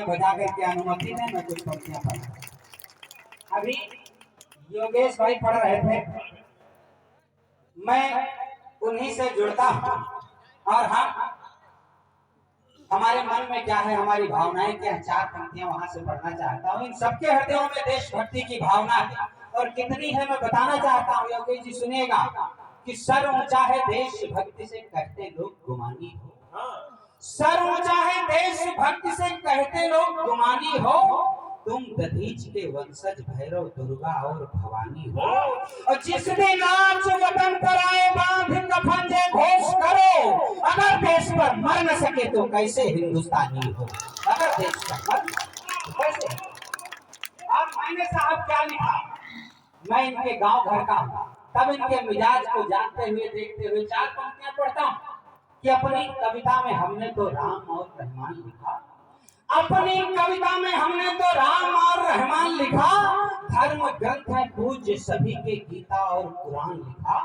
मुझे बजा करके अनुमति दें, मैं कुछ पंक्तियां पढ़ा। अभी योगेश भाई पढ़ रहे थे, मैं उन्हीं से जुड़ता हूँ और हम हमारे मन में क्या है, हमारी भावनाएं क्या है, चार पंक्तियां वहां से पढ़ना चाहता हूँ। इन सबके हृदयों में देशभक्ति की भावना है और कितनी है मैं बताना चाहता हूँ। योगेश जी सुनिएगा कि सर ऊंचा है देशभक्ति से कहते लोग गुमानी हो, सर ऊंचा है देशभक्ति से कहते लोग गुमानी हो, तुम दधीच के वंशज भैरव दुर्गा और भवानी हो। और जिस दिन नाच वतन पर आए बांध कफन जे घोष करो, अगर देश पर मर न सके तो कैसे हिंदुस्तानी हो, अगर देश पर मर तो कैसे। अब मैंने साहब क्या लिखा, मैं इनके गांव घर का हूं, तब इनके मिजाज को जानते हुए देखते हुए चार पंक्तियां पढ़ता हूं कि अपनी कविता में हमने तो राम और रहमान लिखा, अपनी कविता में हमने तो राम और रहमान लिखा, धर्म ग्रंथ है पूज्य सभी के गीता और कुरान लिखा,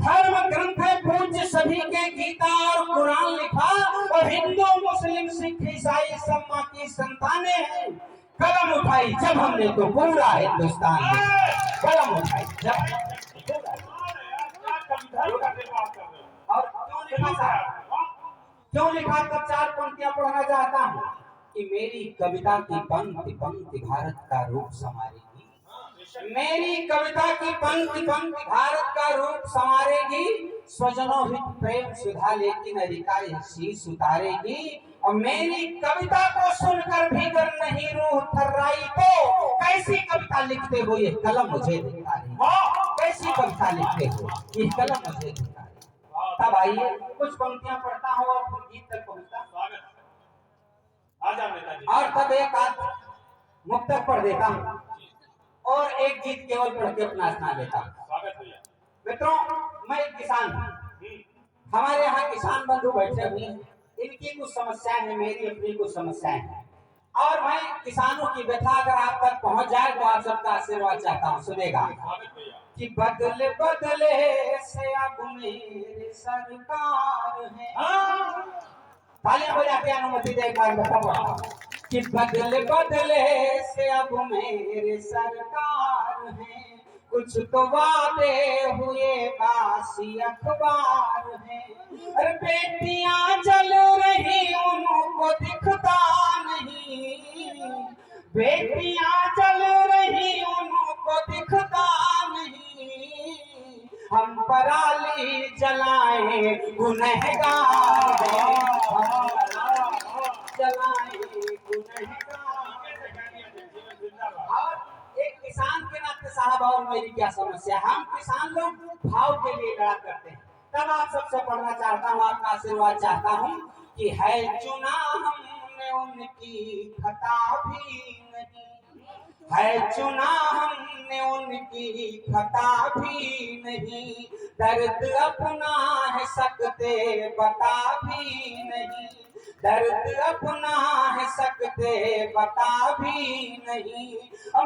धर्म ग्रंथ है पूज्य सभी के गीता और कुरान लिखा, और हिंदू मुस्लिम सिख ईसाई सब मां की संतानें हैं। कलम उठाई जब हमने तो पूरा हिंदुस्तान लिखा, कलम उठाई जब। और क्यों लिखा साहब, क्यों लिखा, तब चार पंक्तियां पढ़ना चाहता हूँ कि मेरी कविता की पंक्ति पंक्ति भारत का रूप संवारेगी, मेरी कविता की पंक्ति पंक्ति भारत का रूप संवारेगी, स्वजनों हित प्रेम सुधा लेकिन अधिकारी शीश उतारेगी, और मेरी कविता को सुनकर भी अगर नहीं रूह थर्राई तो कैसी कविता लिखते हो ये कलम मुझे दिखा रही, कैसी कविता लिखते हो ये कलम मुझे दिखा रही। तब आइए कुछ पंक्तियां पढ़ता हूँ और फिर गीत तक पहुंचता और तब एक आध मुक्तक पढ़ देता हूँ और एक गीत केवल पढ़ के अपना स्नान लेता हूँ। मित्रों, मैं एक किसान हूँ, हमारे यहाँ किसान बंधु बैठे हुए हैं, इनकी कुछ समस्याएं हैं, मेरी अपनी कुछ समस्याएं हैं, और मैं किसानों की व्यथा अगर आप तक पहुंच जाए तो आप सबका आशीर्वाद चाहता हूँ। सुनेगा कि बदले बदले से अब मेरे सरकार है, तालियां बजाते अनुमति दे एक बार बताओ कि बदले बदले से अब मेरे सरकार है, कुछ तो वादे हुए बासी अखबार है, अरे बेटियां जल रही उनको दिखता नहीं, बेटियां जल रही उनको दिखता नहीं, हम पराली जलाए गुनहगार जलाए गुनहगार। और एक किसान के नाते साहब और मेरी क्या समस्या, हम किसान लोग भाव के लिए लड़ा करते हैं। तब आप सबसे पढ़ना चाहता हूँ, आपका आशीर्वाद चाहता हूँ कि है चुना हमने उनकी खता भी नहीं, है चुना हमने उनकी खता भी नहीं, दर्द अपना है सकते बता भी नहीं, दर्द अपना है सकते बता भी नहीं,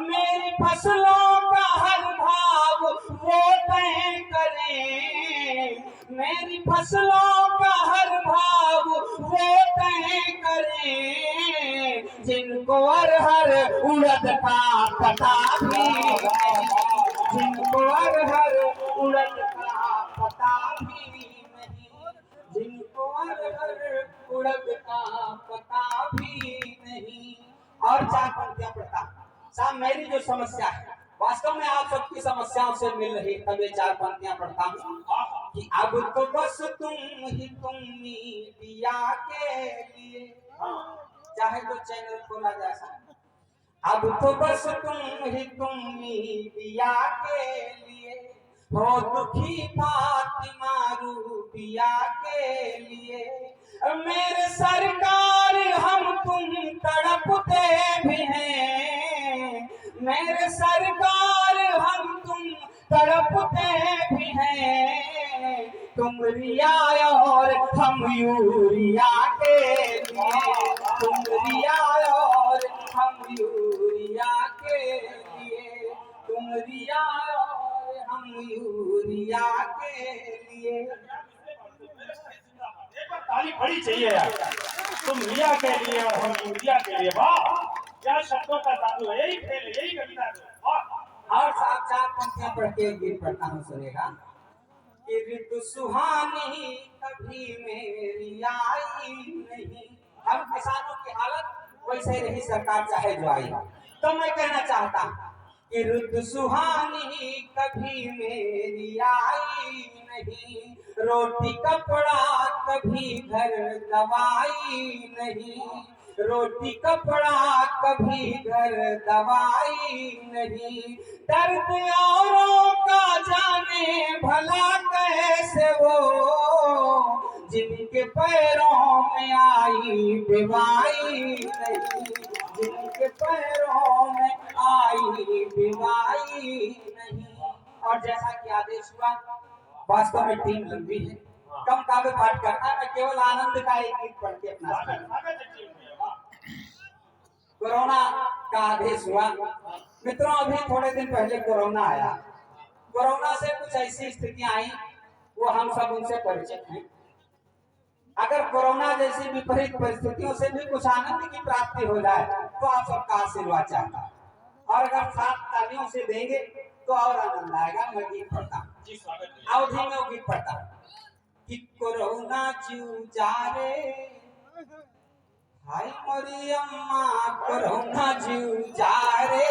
मेरी फसलों का हर भाव वो तय करें, मेरी फसलों का हर भाव वो तय करें, जिनको अरहर उड़द का पता भी नहीं, जिनको अरहर उड़द का पता भी नहीं, जिनको अरहर उड़द का पता भी नहीं। और चार पंक्तियां पढ़ता साहब, मेरी जो समस्या है वास्तव में आप सबकी समस्याओं से मिल रही, तब ये चार पंक्तियां पढ़ता हूँ कि अब तो बस तुम ही तुम मीडिया के लिए, चाहे तो चैनल खोला जा सकता, अब तो बस तुम ही तुम मीडिया के लिए हो दुखी फातिमा रूबिया के लिए, मेरे सरकार हम तुम तड़पते भी हैं, मेरे सरकार हम तुम तड़पते भी हैं, तुम रिया और हम यूरिया के लिए, तुम रिया और हम यूरिया के लिए, तुम रिया और हम यूरिया के लिए। ताली बड़ी चाहिए यार, तुम यूरिया के लिए और हम यूरिया के लिए। वाह, क्या शब्दों का जादू है, यही खेल है, यही कविता है। वाह। और साथ चार पंक्तियां पढ़ के एक गीत पढ़ता हूँ, सुनेगा। कि ऋतु सुहानी कभी मेरी आई नहीं। हम किसानों की हालत वैसे रही, सरकार चाहे जो आई। तो मैं कहना चाहता हूँ कि ऋतु सुहानी कभी मेरी आई नहीं, रोटी कपड़ा कभी घर दवाई नहीं, रोटी कपड़ा कभी घर दवाई नहीं, दर्द औरों का जाने भला कैसे वो, जिनके पैरों में आई बीमारी नहीं, जिनके पैरों में आई बीमारी नहीं। और जैसा कि आदेश हुआ, वास्तव में टीम लंबी है, कम काव्य पाठ करना, मैं केवल आनंद का एक गीत पढ़ के अपना। कोरोना का आदेश हुआ मित्रों, अभी थोड़े दिन पहले कोरोना आया। कोरोना से कुछ ऐसी स्थितियां आई, वो हम सब उनसे परिचित हैं। अगर कोरोना जैसी विपरीत परिस्थितियों से भी कुछ आनंद की प्राप्ति हो जाए तो आप सबका आशीर्वाद चाहता है, और अगर साथ तालियों से देंगे तो और आनंद आएगा। मैं गीत पढ़ता अवधि में वो गीत पढ़ता कि कोरोना जूझा रे, हाय मोरी अम्मा कोरोना जूझा रे,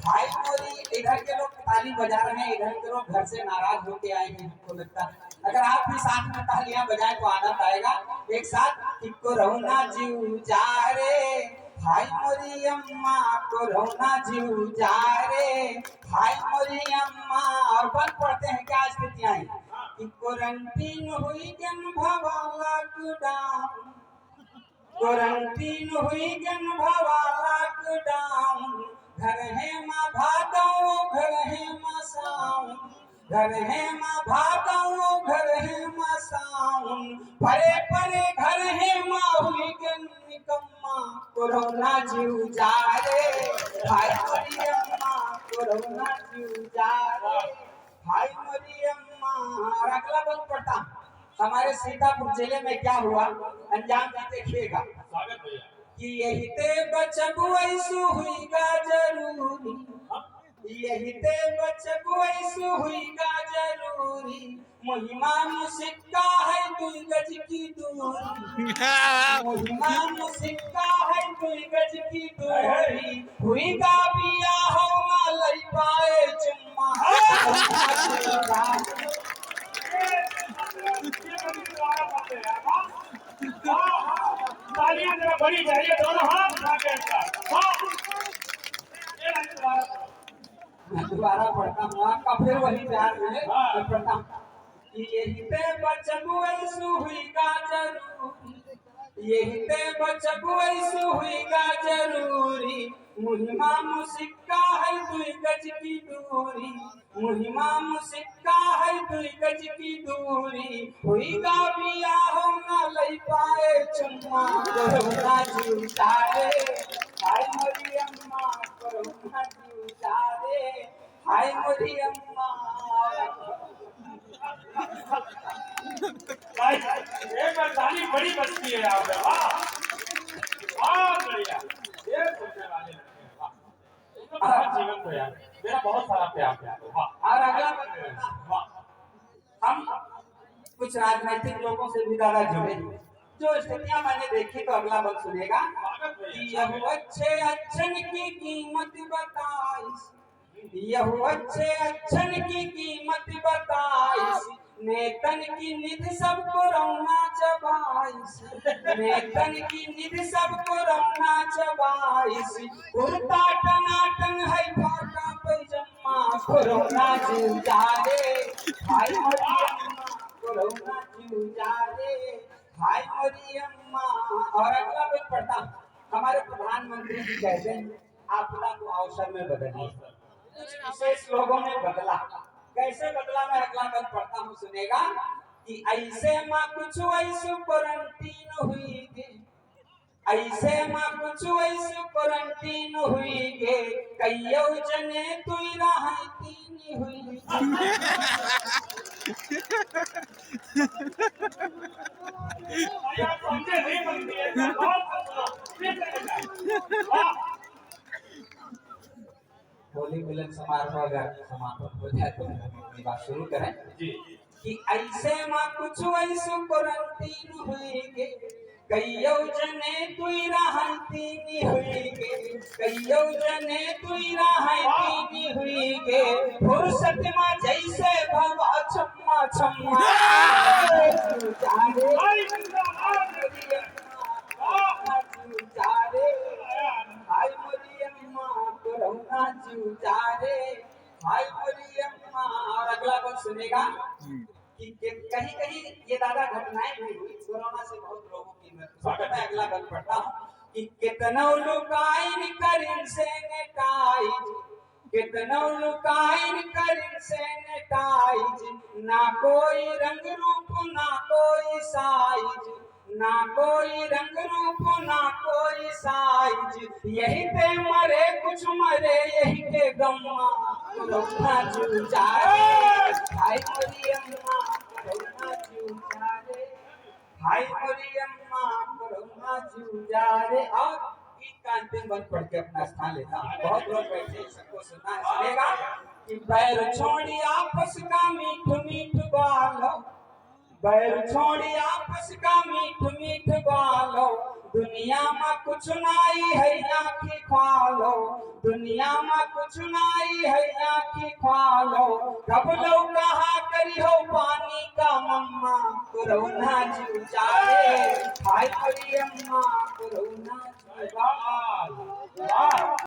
हाय मोरी। इधर के लोग ताली बजा रहे हैं, इधर के लोग घर से नाराज होके आए हैं, हमको लगता है। अगर आप भी साथ में तालियां बजाएं तो आनंद आएगा। एक साथ कि कोरोना जूझा रे, हाय मोरी अम्मा कोरोना जूझा रे, हाय मोरी अम्मा। और बंद पढ़ते हैं क्या स्थितियां हैं कि क्वारंटीन हुई जन भवा लॉकडाउन, क्वारंटीन हुई जन भवा लॉकडाउन, घर है माँ भागो घर है माँ साउन, घर है माँ भागो घर है माँ साउन, परे परे घर है माँ हुई जन निकम्मा, कोरोना जूझा रे, हाय मोरी अम्मा कोरोना जूझा रे, हाय मोरी अम्मा। और अगला बंद पड़ता हमारे सीतापुर जिले में क्या हुआ, अंजाम भी देखिएगा। कि यही ते बचबू ऐसू हुई गा जरूरी, यही ते बचबू ऐसू हुई गा जरूरी, महिमा मुसिक्का है 2 गज की दूरी, महिमा मुसिक्का है 2 गज की दूरी, हुई गा बिया हो ना लई पाए चुम्मा। तालियां जरा बड़ी चाहिए, दोनों हाथ उठा के मैं दोबारा पढ़ता हूँ, आपका फिर वही प्यार मिले। मैं पढ़ता हूँ कि यही ते बचबू ऐसू हुई गा जरूरी, यही ते बचबू ऐसू हुई गा जरूरी, मुहिमा मुसिक्का है 2 गज की दूरी, मुहिमा मुसिक्का है 2 गज की दूरी, हुई गा बिया हो ना लई पाए चुम्मा, कोरोना जूझा रे, हाय मोरी अम्मा कोरोना जूझा रे, हाय मोरी अम्मा। एक ताली बड़ी बचती है यहाँ पे। बहुत बढ़िया, ये सोचने वाले लड़के हैं। वाह, बहुत जीवन को याद, मेरा बहुत सारा प्यार है। वाह। और अगला हम कुछ राजनीतिक लोगों से भी ज्यादा जुड़े, जो स्थितियां मैंने देखी, तो अगला बंद सुनेगा कि यह अच्छे अच्छन की कीमत बताइस, यह अच्छे अच्छन की कीमत बताइस, नेतन की निधि सबको रौना चबाइस, नेतन की निधि सबको रौना चबाइस, कुर्ता टनाटन है फाटा पैजम्मा, कोरोना जूझा रे, हाय मोरी अम्मा कोरोना जूझा रे, हाय मोरी अम्मा। और अगला बंद पढ़ता हमारे प्रधानमंत्री जी कहते हैं आपदा को अवसर में बदलिए। कुछ विशेष लोगों ने बदला, कैसे बदला मैं अगला बंद पढ़ता हूँ, सुनेगा कि ऐसे माँ कुछ ऐसे क्वारंटीन हुई गे, ऐसे माँ कुछ ऐसे क्वारंटीन हुई गे, कईयो जने तुई रहा तीन हुई, भाई आप समझे नहीं बनती है बहुत सुनो फिर करेगा वाह होली मिलन समारोह अगर समापन हो जाए तो हम अपनी बात शुरू करें जी कि ऐसे माँ कुछ ऐसो क्वारंटीन हुएगे कईयो जने तुई रहतीनी हुईगे कईयो जने तुई रहतीनी हुईगे फुर्सत में जैसे भवा छम्मा छम्मा जाने भाई जिंदाबाद जारे हाय मोरी अम्मा कोरोना जुजारे हाय मोरी अम्मा। और अगला कौन सुनेगा कि कहीं कहीं ये दादा घटनाएं भी हुई कोरोना से बहुत लोगों की मृत्यु हुई। मैं अगला गल पढ़ता हूँ कि कितनो लुकाइन करिन से नेटाइज कितनो लुकाइन करिन से नेटाइज ना कोई रंग रूप ना कोई साइज ना कोई रंग रूप ना कोई साइज यही पे मरे कुछ मरे यही के गम्मा कोरोना जुजारे हाय मोरी अम्मा कोरोना जुजारे हाय मोरी अम्मा कोरोना जुजारे। और गीत का अंतिम बंद पढ़ के अपना स्थान लेता हूँ। बहुत लोग बैठे सबको सुनना है सुनेगा कि पैर छोड़ी आपस का मीठ मीठ बालो बैर छोड़ी आपस का मीठ मीठ बालो दुनिया में कुछ नाई है आँखी खालो दुनिया में कुछ नाई है आँखी खालो कब लो कहा करी हो पानी का मम्मा कोरोना जुजारे हाय मोरी अम्मा कोरोना जुजारे।